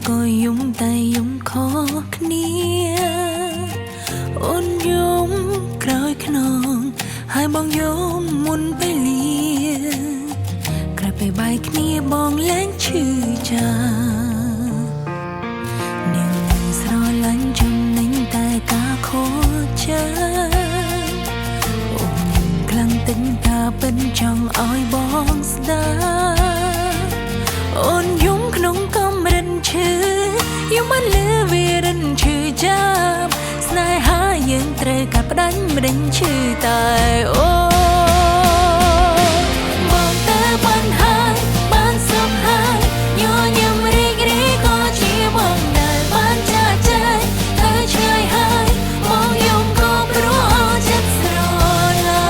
ក៏យំតែយំខុសគ្នាអូនយំក្រោយខ្នងហើយបងយំមុនពេលលាក្រោយពេលបាយគ្នាបងលែងឈឺចានាងស្រឡាញ់ចំណេញតែការខូចចាអូនខ្លាំងទិញថាពិនចង់ឲ្យបងស្ដាប់អូនយំក្នុងកម្រិតឈឺយំមិនលឺវារិនឈឺចាប់ស្នេហាយើងត្រូវកាត់ផ្ដាច់មិនដេញឈឺតែអូបងទៅបានហើយបានសុខហើយញញឹមរីករាយក៏ជាបងដែលបានចាចែងទៅឆ្ងាយហើយបងយំក៏ព្រោះអស់ចិត្តស្រឡា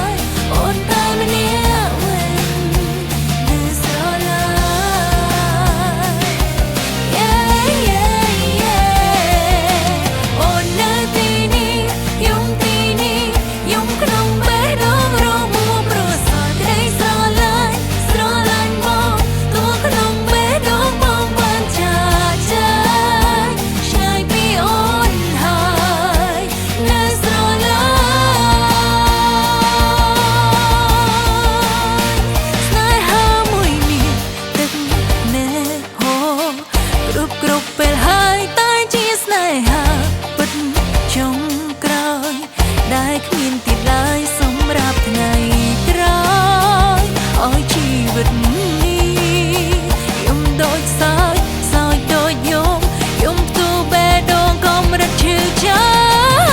ញ់អូនតែម្នាក់វិញនៅស្រឡាញ់ អូននៅទីនេះយំទីនេះយំក្នុងបេះដូងរមួព្រោះសល់ក្ដីស្រឡាញ់បងទូក្នុងបេះដូងបងបានចាចាឆ្ងាយពីអូនហើយនៅស្រឡាញ់ស្នេហាមួយនេះទឹកណែហូរគ្រប់ពេលហើយតែជាស្នេហាពិតចុងក្រោយដែលគ្មានទៀតឡើយសម្រាប់ថ្ងៃក្រោយឲ្យជីវិតនេះយំដូចសោយដូចយំផ្ទុះបេះដូងកម្រិតឈឺចាប់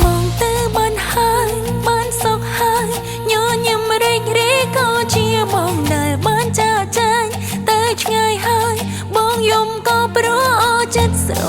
មកទៅបានហើយបានសុខហើយញញឹមរីករាយក៏ជាបងដែលបានចាចែងទៅឆ្ងាយហើយបងយំក៏ព្រោះអស់ចិត្តស្រ